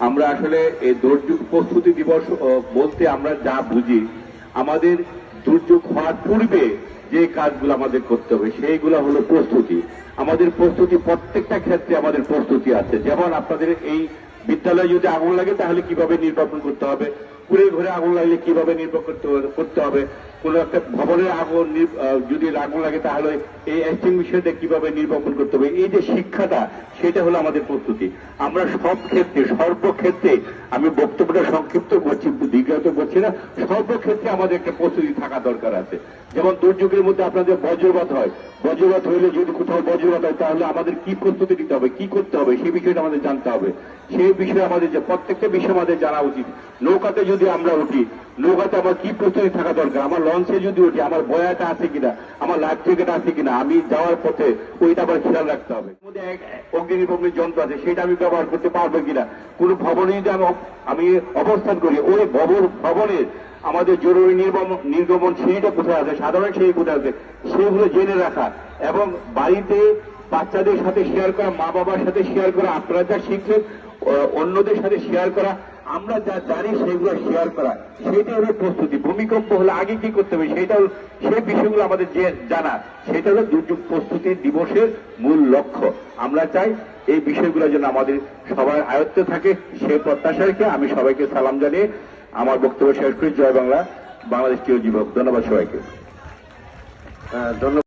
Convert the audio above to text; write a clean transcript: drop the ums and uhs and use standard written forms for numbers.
আমরা আসলে এই দুর্যোগ প্রস্তুতি দিবস বলতে আমরা যা বুঝি, আমাদের দুর্যোগ হওয়ার পূর্বে যে কাজগুলো আমাদের করতে হবে সেইগুলো হলো প্রস্তুতি। আমাদের প্রস্তুতি প্রত্যেকটা ক্ষেত্রে আমাদের প্রস্তুতি আছে। যেমন আপনাদের এই বিদ্যালয়ে যদি আগুন লাগে তাহলে কিভাবে নির্বাপন করতে হবে, কুড়ে ঘরে আগুন লাগলে কিভাবে নির্বাপন করতে হবে, কোন একটা ভবনের আগুন যদি আগুন লাগে তাহলে এই এক্সটিংগুইশারটা কিভাবে নির্বাপন করতে হবে, এই যে শিক্ষাটা, সেটা হলো আমাদের প্রস্তুতি। আমরা সব ক্ষেত্রে সর্বক্ষেত্রে, আমি বক্তব্যটা সংক্ষিপ্ত করছি, দীর্ঘায়িত করছি না, সর্বক্ষেত্রে আমাদের একটা প্রস্তুতি থাকা দরকার আছে। যেমন দুর্যোগের মধ্যে আপনাদের বজ্রপাত হয়, বজ্রপাত হইলে যদি কোথাও বজ্রপাত হয় তাহলে আমাদের কি প্রস্তুতি নিতে হবে, কি করতে হবে, সেই বিষয়টা আমাদের জানতে হবে। সেই বিষয়ে আমাদের যে প্রত্যেকটা বিষয় আমাদের জানা উচিত। নৌকাতে যদি আমরা উঠি, নৌকাতে আমার কি প্রস্তুতি থাকা দরকার, আমার লঞ্চে যদি উঠি আমার বয়াটা আছে কিনা, আমার লাইফ জ্যাকেট আছে কিনা, আমি যাওয়ার পথে ওইটা আবার খেয়াল রাখতে হবে। অগ্নি নির্বাপনের যন্ত্র আছে, সেটা আমি ব্যবহার করতে পারবো কিনা। কোন ভবনে যদি আমি অবস্থান করি, ওই ভবনের আমাদের জরুরি নির্গমন সিঁড়িটা কোথায় আছে, সাধারণ সিঁড়ি কোথায় আছে, সেগুলো জেনে রাখা। এবং বাড়িতে বাচ্চাদের সাথে শেয়ার করা, মা বাবার সাথে শেয়ার করা, আপনারা যা শিখছেন অন্যদের সাথে শেয়ার করা, আমরা যা জানি সেগুলো শেয়ার করা, সেটাই হলো প্রস্তুতি। ভূমিকম্প হলে আগে কি করতে হবে সেটা হল, সেই বিষয়গুলো আমাদের যে জানা, সেটা হলো দুর্যোগ প্রস্তুতি দিবসের মূল লক্ষ্য। আমরা চাই এই বিষয়গুলো যেন আমাদের সবার আয়ত্তে থাকে, সেই প্রত্যাশা রেখে আমি সবাইকে সালাম জানিয়ে আমার বক্তব্য শেষ করি। জয় বাংলা, বাংলাদেশ চিরজীবক। ধন্যবাদ সবাইকে। ধন্যবাদ।